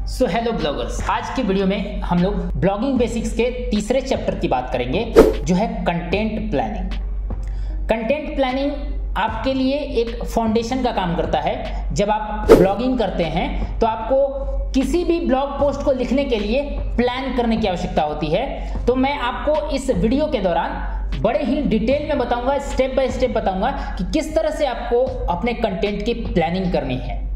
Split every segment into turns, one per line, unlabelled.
Hello bloggers, आज की video में हम लोग ब्लॉगिंग बेसिक्स के तीसरे चैप्टर की बात करेंगे जो है कंटेंट प्लानिंग। कंटेंट प्लानिंग आपके लिए एक फाउंडेशन का काम करता है। जब आप ब्लॉगिंग करते हैं तो आपको किसी भी ब्लॉग पोस्ट को लिखने के लिए प्लान करने की आवश्यकता होती है। तो मैं आपको इस वीडियो के दौरान बड़े ही डिटेल में बताऊंगा, स्टेप बाय स्टेप बताऊंगा कि किस तरह से आपको अपने कंटेंट की प्लानिंग करनी है।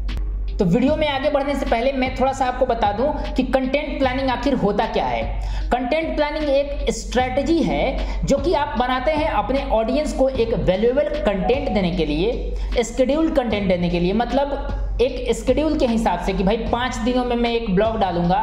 तो वीडियो में आगे बढ़ने से पहले मैं थोड़ा सा आपको बता दूं कि कंटेंट प्लानिंग आखिर होता क्या है। कंटेंट प्लानिंग एक स्ट्रेटजी है जो कि आप बनाते हैं अपने ऑडियंस को एक वैल्यूएबल कंटेंट देने के लिए, शेड्यूल्ड कंटेंट देने के लिए। मतलब एक शेड्यूल के हिसाब से कि भाई 5 दिनों में मैं एक ब्लॉग डालूंगा,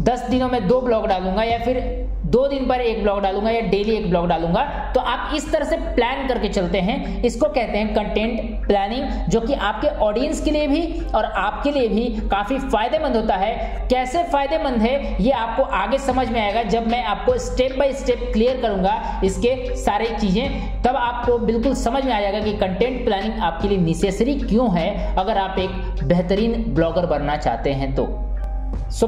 10 दिनों में 2 ब्लॉग डालूंगा, या फिर 2 दिन पर 1 ब्लॉग डालूंगा, या डेली 1 ब्लॉग डालूंगा। तो आप इस तरह से प्लान करके चलते हैं। इसको कहते हैं कंटेंट प्लानिंग, जो कि आपके ऑडियंस के लिए भी और आपके लिए भी काफी फायदेमंद होता है। कैसे फायदेमंद है ये आपको आगे समझ में आएगा जब मैं आपको स्टेप बाय स्टेप क्लियर करूंगा इसके सारी चीजें। तब आपको बिल्कुल समझ में आ जाएगा कि कंटेंट प्लानिंग आपके लिए नेसेसरी क्यों है अगर आप एक बेहतरीन ब्लॉगर बनना चाहते हैं तो।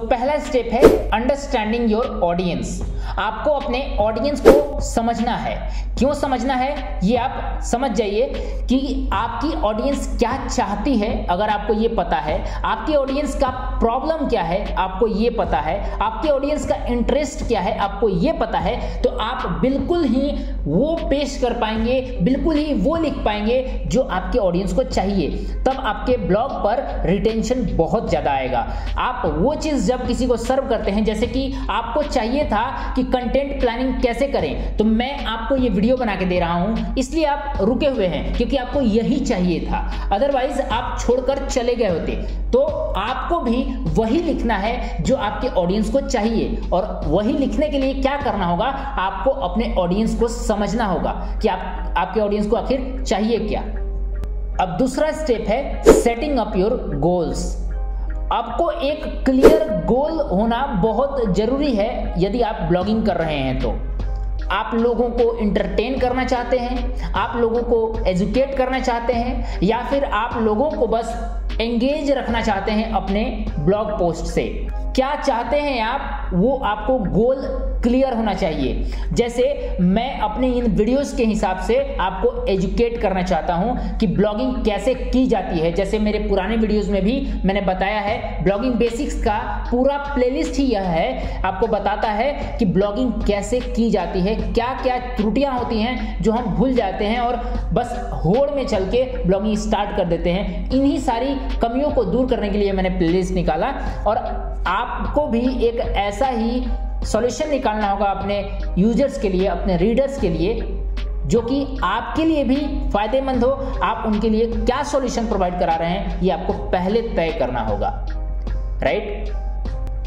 पहला स्टेप है अंडरस्टैंडिंग योर ऑडियंस। आपको अपने ऑडियंस को समझना है। क्यों समझना है ये आप समझ जाइए कि आपकी ऑडियंस क्या चाहती है। अगर आपको ये पता है, आपकी ऑडियंस का प्रॉब्लम क्या है आपको ये पता है, आपके ऑडियंस का इंटरेस्ट क्या है आपको ये पता है, तो आप बिल्कुल ही वो पेश कर पाएंगे, बिल्कुल ही वो लिख पाएंगे जो आपके ऑडियंस को चाहिए। तब आपके ब्लॉग पर रिटेंशन बहुत ज्यादा आएगा। आप वो चीज जब किसी को सर्व करते हैं, जैसे कि आपको चाहिए था कि कंटेंट प्लानिंग कैसे करें, तो मैं आपको ये वीडियो बना के दे रहा हूं, इसलिए आप रुके हुए हैं क्योंकि आपको यही चाहिए था। अदरवाइज आप छोड़कर चले गए होते। तो आपको भी वही लिखना है जो आपके ऑडियंस को चाहिए, और वही लिखने के लिए क्या करना होगा, आपको अपने ऑडियंस को समझना होगा कि आपके ऑडियंस को आखिर चाहिए क्या। अब दूसरा स्टेप है सेटिंग अप योर गोल्स। आपको एक क्लियर गोल होना बहुत जरूरी है यदि आप ब्लॉगिंग कर रहे हैं तो। आप लोगों को इंटरटेन करना चाहते हैं, आप लोगों को एजुकेट करना चाहते हैं, या फिर आप लोगों को बस एंगेज रखना चाहते हैं अपने ब्लॉग पोस्ट से। क्या चाहते हैं आप, वो आपको गोल क्लियर होना चाहिए। जैसे मैं अपने इन वीडियोस के हिसाब से आपको एजुकेट करना चाहता हूं कि ब्लॉगिंग कैसे की जाती है। जैसे मेरे पुराने वीडियोस में भी मैंने बताया है, ब्लॉगिंग बेसिक्स का पूरा प्लेलिस्ट ही यह है, आपको बताता है कि ब्लॉगिंग कैसे की जाती है, क्या क्या त्रुटियां होती हैं जो हम भूल जाते हैं और बस होड़ में चल के ब्लॉगिंग स्टार्ट कर देते हैं। इन्हीं सारी कमियों को दूर करने के लिए मैंने प्लेलिस्ट निकाला, और आपको भी एक ऐसा ही सॉल्यूशन निकालना होगा अपने यूजर्स के लिए, अपने रीडर्स के लिए, जो कि आपके लिए भी फायदेमंद हो। आप उनके लिए क्या सॉल्यूशन प्रोवाइड करा रहे हैं ये आपको पहले तय करना होगा, राइट।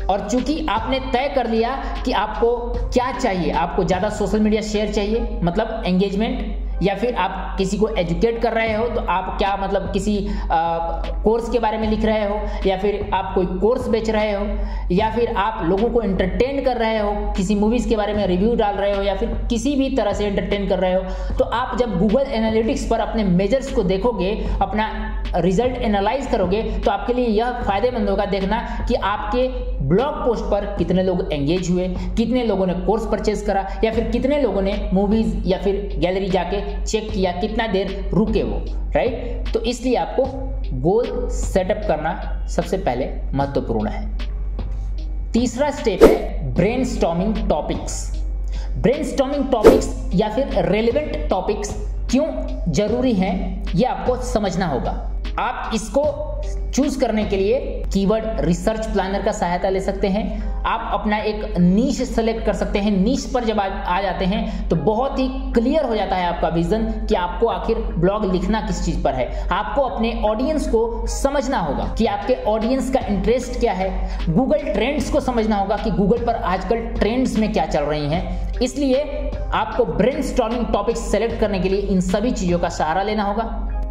और चूंकि आपने तय कर लिया कि आपको क्या चाहिए, आपको ज्यादा सोशल मीडिया शेयर चाहिए, मतलब एंगेजमेंट, या फिर आप किसी को एजुकेट कर रहे हो तो आप क्या मतलब किसी कोर्स के बारे में लिख रहे हो, या फिर आप कोई कोर्स बेच रहे हो, या फिर आप लोगों को एंटरटेन कर रहे हो, किसी मूवीज के बारे में रिव्यू डाल रहे हो, या फिर किसी भी तरह से एंटरटेन कर रहे हो, तो आप जब गूगल एनालिटिक्स पर अपने मेजर्स को देखोगे, अपना रिजल्ट एनालाइज करोगे, तो आपके लिए यह फायदेमंद होगा देखना कि आपके ब्लॉग पोस्ट पर कितने लोग एंगेज हुए, कितने लोगों ने कोर्स परचेज करा, या फिर कितने लोगों ने मूवीज या फिर गैलरी जाके चेक किया, कितना देर रुके वो, राइट। तो इसलिए आपको गोल सेटअप करना सबसे पहले महत्वपूर्ण है। तीसरा स्टेप है ब्रेनस्टॉर्मिंग टॉपिक्स। ब्रेनस्टॉर्मिंग टॉपिक्स या फिर रेलेवेंट टॉपिक्स क्यों जरूरी हैं ये आपको समझना होगा। आप इसको चूज करने के लिए कीवर्ड रिसर्च प्लानर का सहायता ले सकते हैं। आप अपना एक नीश सेलेक्ट कर सकते हैं। नीश पर जब आ जाते हैं तो बहुत ही क्लियर हो जाता है आपका विजन कि आपको आखिर ब्लॉग लिखना किस चीज पर है। आपको अपने ऑडियंस को समझना होगा कि आपके ऑडियंस का इंटरेस्ट क्या है। गूगल ट्रेंड्स को समझना होगा कि गूगल पर आजकल ट्रेंड्स में क्या चल रही हैं। इसलिए आपको ब्रेनस्टॉर्मिंग टॉपिक्स सेलेक्ट करने के लिए इन सभी चीजों का सहारा लेना होगा,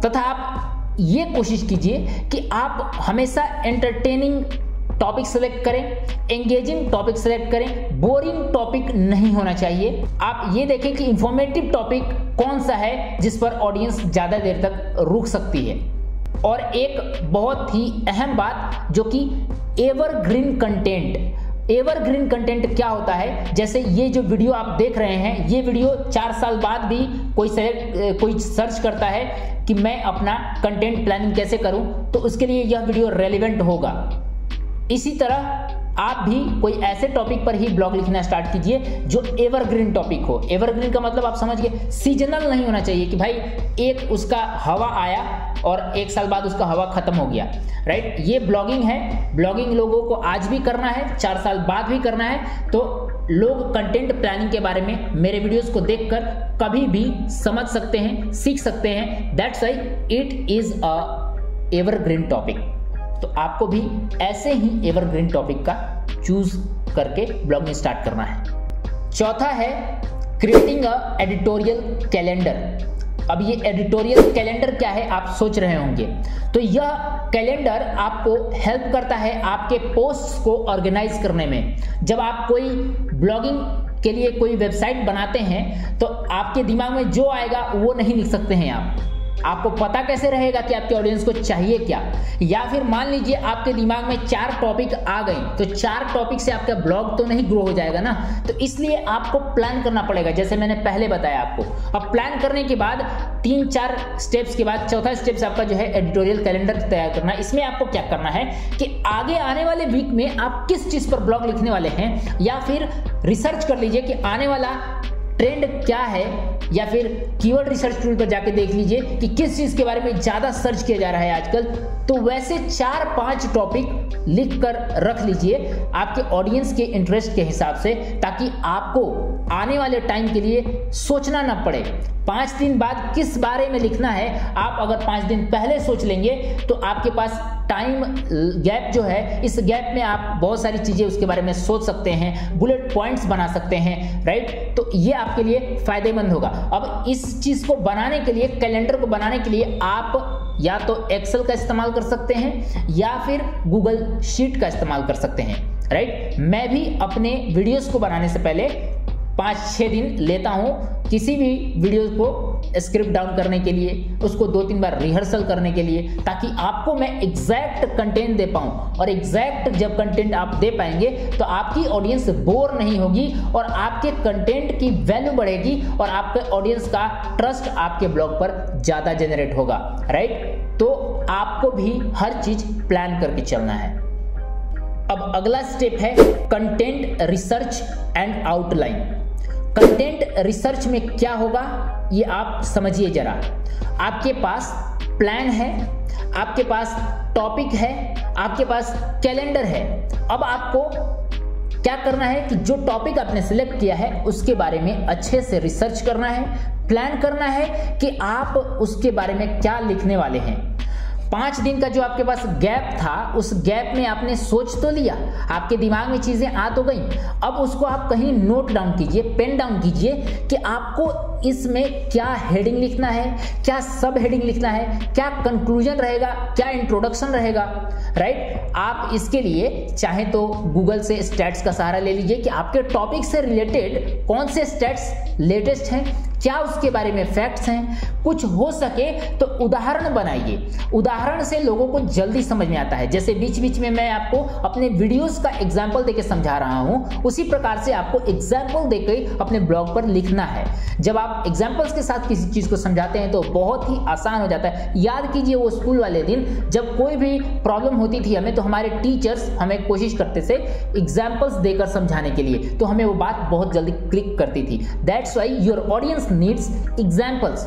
तथा आप ये कोशिश कीजिए कि आप हमेशा एंटरटेनिंग टॉपिक सेलेक्ट करें, एंगेजिंग टॉपिक सेलेक्ट करें, बोरिंग टॉपिक नहीं होना चाहिए। आप ये देखें कि इंफॉर्मेटिव टॉपिक कौन सा है जिस पर ऑडियंस ज्यादा देर तक रुक सकती है। और एक बहुत ही अहम बात जो कि एवरग्रीन कंटेंट। एवरग्रीन कंटेंट क्या होता है, जैसे ये जो वीडियो आप देख रहे हैं, ये वीडियो 4 साल बाद भी कोई सर्च करता है कि मैं अपना कंटेंट प्लानिंग कैसे करूं, तो उसके लिए यह वीडियो रेलेवेंट होगा। इसी तरह आप भी कोई ऐसे टॉपिक पर ही ब्लॉग लिखना स्टार्ट कीजिए जो एवरग्रीन टॉपिक हो। एवरग्रीन का मतलब आप समझ गए, सीजनल नहीं होना चाहिए कि भाई एक उसका हवा आया और 1 साल बाद उसका हवा खत्म हो गया, राइट। ये ब्लॉगिंग है, ब्लॉगिंग लोगों को आज भी करना है, 4 साल बाद भी करना है। तो लोग कंटेंट प्लानिंग के बारे में मेरे वीडियोस को देखकर कभी भी समझ सकते हैं, सीख सकते हैं। That's why it is a evergreen topic. तो आपको भी ऐसे ही एवरग्रीन टॉपिक का चूज करके ब्लॉगिंग स्टार्ट करना है। चौथा है क्रिएटिंग अ एडिटोरियल कैलेंडर। अब ये एडिटोरियल कैलेंडर क्या है आप सोच रहे होंगे, तो यह कैलेंडर आपको हेल्प करता है आपके पोस्ट्स को ऑर्गेनाइज करने में। जब आप कोई ब्लॉगिंग के लिए कोई वेबसाइट बनाते हैं तो आपके दिमाग में जो आएगा वो नहीं लिख सकते हैं आपको पता कैसे रहेगा कि आपके ऑडियंस को चाहिए क्या। या फिर मान लीजिए आपके दिमाग में 4 टॉपिक आ गए, तो 4 टॉपिक से आपका ब्लॉग तो नहीं ग्रो हो जाएगा ना। तो इसलिए आपको प्लान करना पड़ेगा, जैसे मैंने पहले बताया आपको। अब प्लान करने के बाद 3-4 स्टेप्स के बाद चौथा स्टेप्स आपका जो है एडिटोरियल कैलेंडर तैयार करना। इसमें आपको क्या करना है कि आगे आने वाले वीक में आप किस चीज पर ब्लॉग लिखने वाले हैं, या फिर रिसर्च कर लीजिए कि आने वाला ट्रेंड क्या है, या फिर कीवर्ड रिसर्च टूल पर जाके देख लीजिए कि किस चीज के बारे में ज्यादा सर्च किया जा रहा है आजकल। तो वैसे 4-5 टॉपिक लिख कर रख लीजिए आपके ऑडियंस के इंटरेस्ट के हिसाब से, ताकि आपको आने वाले टाइम के लिए सोचना ना पड़े 5 दिन बाद किस बारे में लिखना है। आप अगर 5 दिन पहले सोच लेंगे तो आपके पास टाइम गैप जो है, इस गैप में आप बहुत सारी चीजें उसके बारे में सोच सकते हैं, बुलेट पॉइंट्स बना सकते हैं, राइट। तो ये आपके लिए फायदेमंद होगा। अब इस चीज को बनाने के लिए, कैलेंडर को बनाने के लिए आप या तो एक्सेल का इस्तेमाल कर सकते हैं या फिर गूगल शीट का इस्तेमाल कर सकते हैं, राइट। मैं भी अपने वीडियोस को बनाने से पहले 5-6 दिन लेता हूं किसी भी वीडियो को स्क्रिप्ट डाउन करने के लिए, उसको 2-3 बार रिहर्सल करने के लिए, ताकि आपको मैं एग्जैक्ट कंटेंट दे पाऊं। और एग्जैक्ट जब कंटेंट आप दे पाएंगे तो आपकी ऑडियंस बोर नहीं होगी और आपके कंटेंट की वैल्यू बढ़ेगी और आपके ऑडियंस का ट्रस्ट आपके ब्लॉग पर ज्यादा जनरेट होगा, राइट। तो आपको भी हर चीज प्लान करके चलना है। अब अगला स्टेप है content research and outline. Content research में क्या होगा ये आप समझिए जरा। आपके पास प्लान है, आपके पास टॉपिक है, आपके पास कैलेंडर है। अब आपको क्या करना है कि जो टॉपिक आपने सिलेक्ट किया है उसके बारे में अच्छे से रिसर्च करना है, प्लान करना है कि आप उसके बारे में क्या लिखने वाले हैं। 5 दिन का जो आपके पास गैप था, उस गैप में आपने सोच तो लिया, आपके दिमाग में चीजें आ तो गई। अब उसको आप कहीं नोट डाउन कीजिए, पेन डाउन कीजिए कि आपको इसमें क्या हेडिंग लिखना है, क्या सब हेडिंग लिखना है, क्या कंक्लूजन रहेगा, क्या इंट्रोडक्शन रहेगा, राइट। आप इसके लिए चाहे तो गूगल से स्टैट्स का सहारा ले लीजिए कि आपके टॉपिक से रिलेटेड कौन से स्टैट्स लेटेस्ट हैं, क्या उसके बारे में फैक्ट्स हैं। कुछ हो सके तो उदाहरण बनाइए, उदाहरण से लोगों को जल्दी समझ में आता है। जैसे बीच बीच में मैं आपको अपने वीडियोस का एग्जाम्पल देके समझा रहा हूं, उसी प्रकार से आपको एग्जाम्पल देके अपने ब्लॉग पर लिखना है। जब आप एग्जाम्पल्स के साथ किसी चीज को समझाते हैं तो बहुत ही आसान हो जाता है। याद कीजिए वो स्कूल वाले दिन जब कोई भी प्रॉब्लम होती थी हमें, तो हमारे टीचर्स हमें कोशिश करते थे एग्जाम्पल्स देकर समझाने के लिए, तो हमें वो बात बहुत जल्दी क्लिक करती थी। That's why your audience needs examples,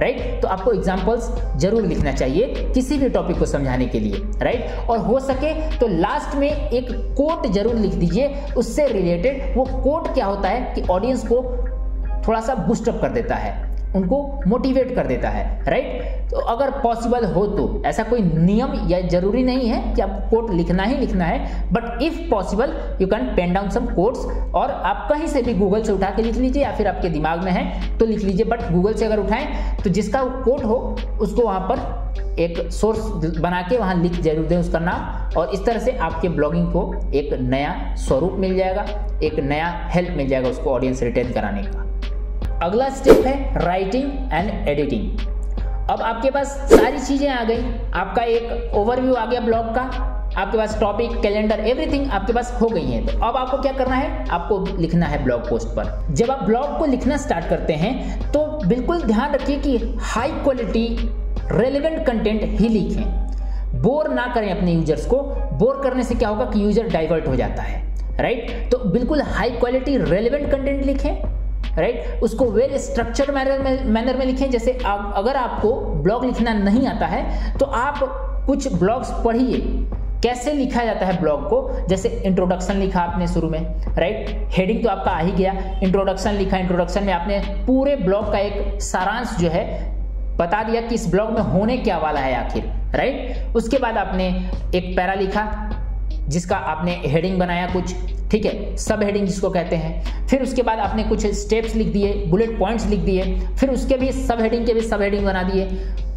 right. तो आपको एग्जाम्पल्स जरूर लिखना चाहिए किसी भी टॉपिक को समझाने के लिए, राइट। और हो सके तो लास्ट में एक कोट जरूर लिख दीजिए उससे रिलेटेड। वो कोट क्या होता है कि ऑडियंस को थोड़ा सा बूस्टअप कर देता है, उनको मोटिवेट कर देता है, राइट। तो अगर पॉसिबल हो तो, ऐसा कोई नियम या जरूरी नहीं है कि आप कोट लिखना ही लिखना है, but if possible you can pen down some quotes, और आप कहीं से भी गूगल से उठा के लिख लीजिए, या फिर आपके दिमाग में है तो लिख लीजिए। बट गूगल से अगर उठाएं तो जिसका कोट हो उसको वहां पर एक सोर्स बना के वहां लिख जरूर दें उसका नाम, और इस तरह से आपके ब्लॉगिंग को एक नया स्वरूप मिल जाएगा, एक नया हेल्प मिल जाएगा उसको ऑडियंस रिटेन कराने का। अगला स्टेप है राइटिंग एंड एडिटिंग। अब आपके पास सारी चीजें आ गई, आपका एक ओवरव्यू आ गया ब्लॉग का, आपके पास टॉपिक, कैलेंडर, एवरीथिंग आपके पास हो गई है। तो अब आपको क्या करना है, आपको लिखना है ब्लॉग पोस्ट पर। जब आप ब्लॉग को लिखना स्टार्ट करते हैं तो बिल्कुल ध्यान रखिए कि हाई क्वालिटी रेलेवेंट कंटेंट ही लिखें। बोर ना करें अपने यूजर्स को। बोर करने से क्या होगा कि यूजर डाइवर्ट हो जाता है, राइट। तो बिल्कुल हाई क्वालिटी रेलेवेंट कंटेंट लिखें, राइट। उसको वेल स्ट्रक्चर्ड मैनर में लिखें। जैसे अगर आपको ब्लॉग लिखना नहीं आता है तो आप कुछ ब्लॉग्स पढ़िए, कैसे लिखा जाता है ब्लॉग को। जैसे इंट्रोडक्शन लिखा आपने शुरू में, राइट, हेडिंग तो आपका आ ही गया, इंट्रोडक्शन लिखा, इंट्रोडक्शन में आपने पूरे ब्लॉग का एक सारांश जो है बता दिया कि इस ब्लॉग में होने क्या वाला है आखिर, राइट। उसके बाद आपने एक पैरा लिखा जिसका आपने हेडिंग बनाया कुछ, ठीक है, सब हेडिंग जिसको कहते हैं। फिर उसके बाद आपने कुछ स्टेप्स लिख दिए, बुलेट पॉइंट्स लिख दिए, फिर उसके भी सब हेडिंग के भी सब हेडिंग बना दिए।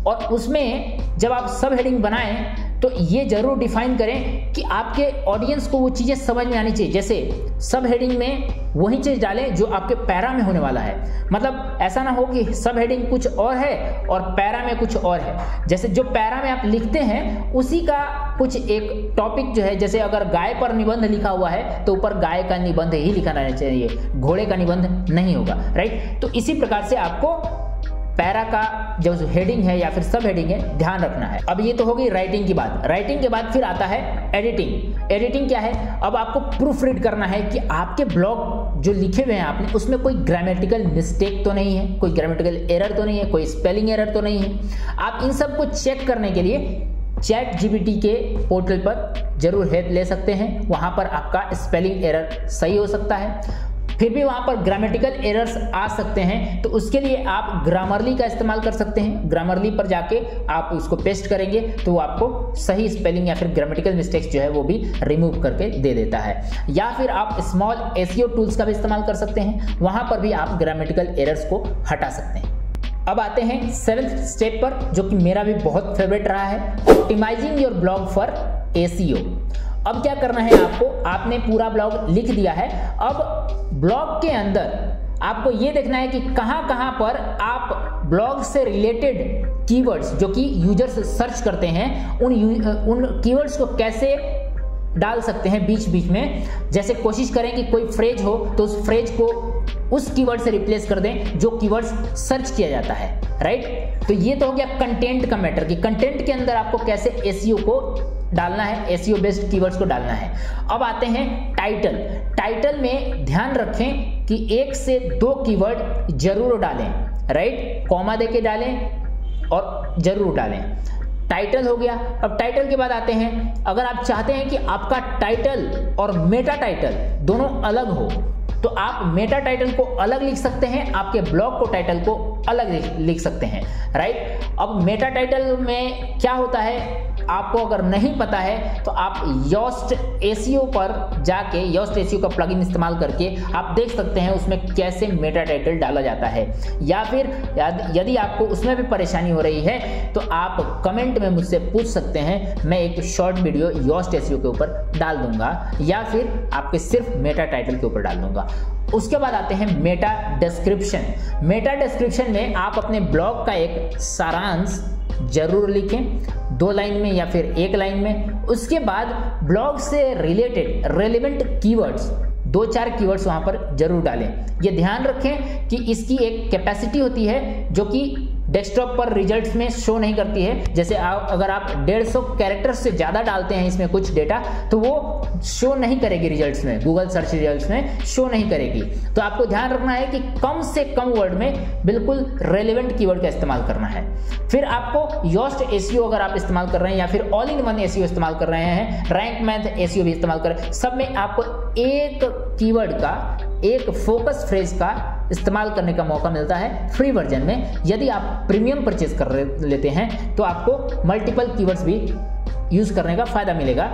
और उसमें जब आप सब हेडिंग बनाएं तो ये जरूर डिफाइन करें कि आपके ऑडियंस को वो चीजें समझ में आनी चाहिए। जैसे सब हेडिंग में वही चीज डालें जो आपके पैरा में होने वाला है। मतलब ऐसा ना हो कि सब हेडिंग कुछ और है और पैरा में कुछ और है। जैसे जो पैरा में आप लिखते हैं उसी का कुछ एक टॉपिक जो है, जैसे अगर गाय पर निबंध लिखा हुआ है तो ऊपर गाय का निबंध ही लिखा रहना चाहिए, घोड़े का निबंध नहीं होगा, राइट। तो इसी प्रकार से आपको पैरा का जो हेडिंग है या फिर सब हेडिंग है ध्यान रखना है। अब ये तो हो गई राइटिंग की बात। राइटिंग के बाद फिर आता है एडिटिंग। एडिटिंग क्या है, अब आपको प्रूफ रीड करना है कि आपके ब्लॉग जो लिखे हुए हैं आपने उसमें कोई ग्रामेटिकल मिस्टेक तो नहीं है, कोई ग्रामेटिकल एरर तो नहीं है, कोई स्पेलिंग एरर तो नहीं है। आप इन सब को चेक करने के लिए ChatGPT के पोर्टल पर जरूर हेल्प ले सकते हैं। वहां पर आपका स्पेलिंग एरर सही हो सकता है, फिर भी वहां पर ग्रामेटिकल एरर्स आ सकते हैं, तो उसके लिए आप ग्रामरली का इस्तेमाल कर सकते हैं। ग्रामरली पर जाके आप उसको पेस्ट करेंगे तो वो आपको सही स्पेलिंग या फिर ग्रामेटिकल मिस्टेक्स जो है वो भी रिमूव करके दे देता है। या फिर आप स्मॉल SEO टूल्स का भी इस्तेमाल कर सकते हैं, वहां पर भी आप ग्रामेटिकल एरर्स को हटा सकते हैं। अब आते हैं 7th स्टेप पर, जो कि मेरा भी बहुत फेवरेट रहा है, optimising your blog for SEO। अब क्या करना है आपको, आपने पूरा ब्लॉग लिख दिया है। अब ब्लॉग के अंदर आपको ये देखना है कि कहां पर आप ब्लॉग से रिलेटेड कीवर्ड्स जो कि यूजर्स सर्च करते हैं उन कीवर्ड्स को कैसे डाल सकते हैं बीच बीच में। जैसे कोशिश करें कि कोई फ्रेज हो तो उस फ्रेज को उस कीवर्ड से रिप्लेस कर दें जो कीवर्ड्स सर्च किया जाता है, राइट। तो ये तो हो गया कंटेंट का मैटर कि कंटेंट के अंदर आपको कैसे SEO को डालना है, SEO बेस्ड कीवर्ड्स को डालना है। अब आते हैं टाइटल। टाइटल में ध्यान रखें कि 1 से 2 कीवर्ड जरूर डालें, राइट, कॉमा देके डालें और जरूर डालें। टाइटल हो गया। अब टाइटल के बाद आते हैं, अगर आप चाहते हैं कि आपका टाइटल और मेटा टाइटल दोनों अलग हो तो आप मेटा टाइटल को अलग लिख सकते हैं, आपके ब्लॉग को टाइटल को अलग लिख सकते हैं, राइट। अब मेटा टाइटल में क्या होता है, आपको अगर नहीं पता है तो आप योस्ट SEO पर जाके योस्ट SEO का प्लगइन इस्तेमाल करके आप देख सकते हैं उसमें कैसे मेटा टाइटल डाला जाता है। या फिर यदि आपको उसमें भी परेशानी हो रही है तो आप कमेंट में मुझसे पूछ सकते हैं, मैं एक शॉर्ट वीडियो योस्ट SEO के ऊपर डाल दूंगा या फिर आपके सिर्फ मेटा टाइटल के ऊपर डाल दूंगा। उसके बाद आते हैं मेटा डिस्क्रिप्शन। मेटा डिस्क्रिप्शन में आप अपने ब्लॉग का एक सारांश जरूर लिखें, 2 लाइन में या फिर 1 लाइन में। उसके बाद ब्लॉग से रिलेटेड रेलेवेंट कीवर्ड्स 2-4 कीवर्ड्स वहां पर जरूर डालें। ये ध्यान रखें कि इसकी एक कैपेसिटी होती है जो कि डेस्कटॉप पर रिजल्ट्स में शो नहीं करती है। जैसे अगर आप 150 कैरेक्टर्स से ज़्यादा डालते हैं इसमें कुछ डेटा तो वो शो नहीं करेगी रिजल्ट्स में, गूगल सर्च रिजल्ट्स में शो नहीं करेगी। तो आपको ध्यान रखना है कि कम से कम वर्ड में बिल्कुल रेलेवेंट कीवर्ड का इस्तेमाल करना है। फिर आपको योस्ट SEO अगर आप इस्तेमाल कर रहे हैं या फिर ऑल इन वन SEO इस्तेमाल कर रहे हैं, रैंक मैथ SEO भी इस्तेमाल कर रहे हैं, सब में आपको एक कीवर्ड का, एक फोकस फ्रेज का इस्तेमाल करने का मौका मिलता है फ्री वर्जन में। यदि आप प्रीमियम परचेज कर लेते हैं तो आपको मल्टीपल कीवर्ड्स भी यूज करने का फायदा मिलेगा।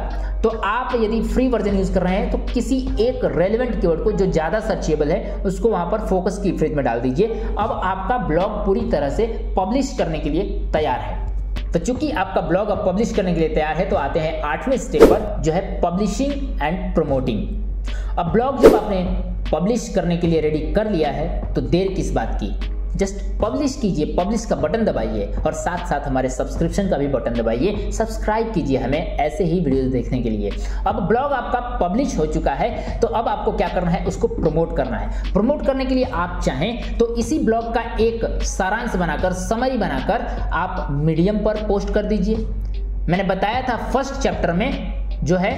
तो आप यदि फ्री वर्जन यूज कर रहे हैं तो किसी एक रेलेवेंट कीवर्ड को जो ज्यादा सर्चेबल है उसको वहां पर फोकस की फ्रेज में डाल दीजिए। अब आपका ब्लॉग पूरी तरह से पब्लिश करने के लिए तैयार है। तो चूंकि आपका ब्लॉग अब पब्लिश करने के लिए तैयार है तो आते हैं 8वें स्टेप पर, जो है पब्लिशिंग एंड प्रमोटिंग। अब ब्लॉग जब आपने पब्लिश करने के लिए रेडी कर लिया है तो देर किस बात की, जस्ट पब्लिश कीजिए, पब्लिश का बटन दबाइए और साथ साथ हमारे सब्सक्रिप्शन का भी बटन दबाइए, सब्सक्राइब कीजिए हमें ऐसे ही वीडियोस देखने के लिए। अब ब्लॉग आपका पब्लिश हो चुका है तो अब आपको क्या करना है, उसको प्रमोट करना है। प्रमोट करने के लिए आप चाहें तो इसी ब्लॉग का एक सारांश बनाकर, समरी बनाकर आप मीडियम पर पोस्ट कर दीजिए। मैंने बताया था फर्स्ट चैप्टर में जो है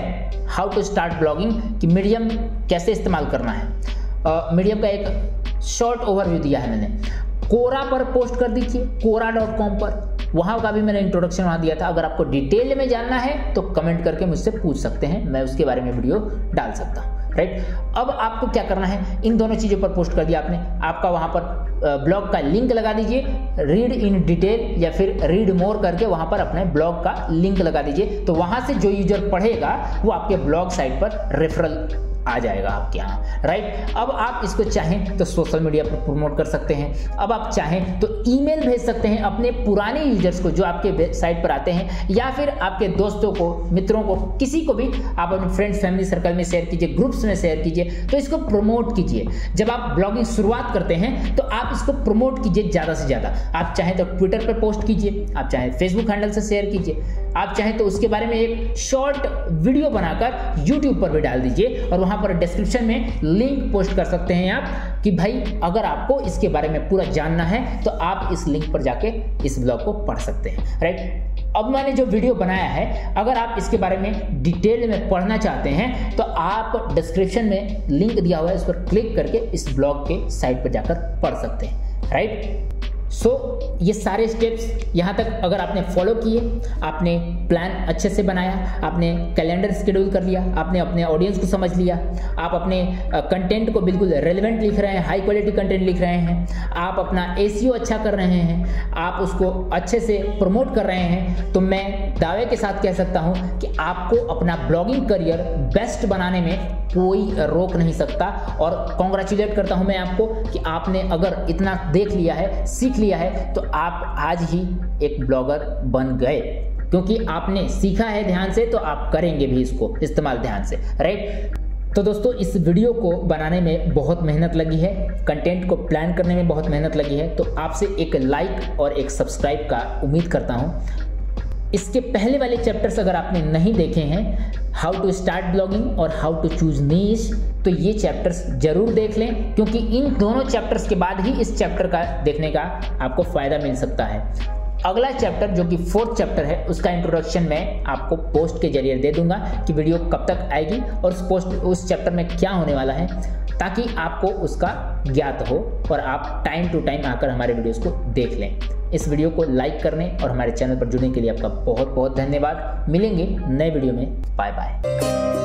हाउ टू स्टार्ट ब्लॉगिंग कि मीडियम कैसे इस्तेमाल करना है। मीडियम का एक शॉर्ट ओवरव्यू दिया है मैंने। कोरा पर पोस्ट कर दीजिए, कोरा.com पर, वहाँ का भी मैंने इंट्रोडक्शन वहाँ दिया था। अगर आपको डिटेल में जानना है तो कमेंट करके मुझसे पूछ सकते हैं, मैं उसके बारे में वीडियो डाल सकता हूँ। राइट, अब आपको क्या करना है, इन दोनों चीज़ों पर पोस्ट कर दिया आपने, आपका वहाँ पर ब्लॉग का लिंक लगा दीजिए, रीड इन डिटेल या फिर रीड मोर करके वहाँ पर अपने ब्लॉग का लिंक लगा दीजिए। तो वहाँ से जो यूजर पढ़ेगा वो आपके ब्लॉग साइट पर रेफरल आ जाएगा आपके यहाँ। राइट, अब आप इसको चाहें तो सोशल मीडिया पर प्रमोट कर सकते हैं। अब आप चाहें तो ईमेल भेज सकते हैं अपने पुराने यूजर्स को जो आपके वेबसाइट पर आते हैं, या फिर आपके दोस्तों को, मित्रों को, किसी को भी आप अपने फ्रेंड्स फैमिली सर्कल में शेयर कीजिए, ग्रुप्स में शेयर कीजिए। तो इसको प्रमोट कीजिए। जब आप ब्लॉगिंग शुरुआत करते हैं तो आप इसको प्रमोट कीजिए ज़्यादा से ज़्यादा। आप चाहें तो ट्विटर पर पोस्ट कीजिए, आप चाहें फेसबुक हैंडल से शेयर कीजिए, आप चाहें तो उसके बारे में एक शॉर्ट वीडियो बनाकर यूट्यूब पर भी डाल दीजिए और वहाँ पर डिस्क्रिप्शन में लिंक पोस्ट कर सकते हैं आप कि भाई अगर आपको इसके बारे में पूरा जानना है तो आप इस लिंक पर जाके इस ब्लॉग को पढ़ सकते हैं। राइट, अब मैंने जो वीडियो बनाया है, अगर आप इसके बारे में डिटेल में पढ़ना चाहते हैं तो आप डिस्क्रिप्शन में लिंक दिया हुआ है, उस पर क्लिक करके इस ब्लॉग के साइट पर जाकर पढ़ सकते हैं। राइट, सो ये सारे स्टेप्स यहाँ तक अगर आपने फॉलो किए, आपने प्लान अच्छे से बनाया, आपने कैलेंडर शेड्यूल कर लिया, आपने अपने ऑडियंस को समझ लिया, आप अपने कंटेंट को बिल्कुल रेलेवेंट लिख रहे हैं, हाई क्वालिटी कंटेंट लिख रहे हैं, आप अपना एसईओ अच्छा कर रहे हैं, आप उसको अच्छे से प्रमोट कर रहे हैं, तो मैं दावे के साथ कह सकता हूँ कि आपको अपना ब्लॉगिंग करियर बेस्ट बनाने में कोई रोक नहीं सकता। और कॉन्ग्रेचुलेट करता हूँ मैं आपको कि आपने अगर इतना देख लिया है, सीख लिया है, तो आप आज ही एक ब्लॉगर बन गए, क्योंकि आपने सीखा है ध्यान से तो आप करेंगे भी इसको इस्तेमाल ध्यान से। राइट, तो दोस्तों इस वीडियो को बनाने में बहुत मेहनत लगी है, कंटेंट को प्लान करने में बहुत मेहनत लगी है, तो आपसे एक लाइक और एक सब्सक्राइब का उम्मीद करता हूँ। इसके पहले वाले चैप्टर्स अगर आपने नहीं देखे हैं, हाउ टू स्टार्ट ब्लॉगिंग और हाउ टू चूज नीश, तो ये चैप्टर्स जरूर देख लें, क्योंकि इन दोनों चैप्टर्स के बाद ही इस चैप्टर का देखने का आपको फायदा मिल सकता है। अगला चैप्टर जो कि 4th चैप्टर है, उसका इंट्रोडक्शन मैं आपको पोस्ट के जरिए दे दूंगा कि वीडियो कब तक आएगी और उस चैप्टर में क्या होने वाला है, ताकि आपको उसका ज्ञात हो और आप टाइम टू टाइम आकर हमारे वीडियोस को देख लें। इस वीडियो को लाइक करने और हमारे चैनल पर जुड़ने के लिए आपका बहुत बहुत धन्यवाद। मिलेंगे नए वीडियो में, बाय बाय।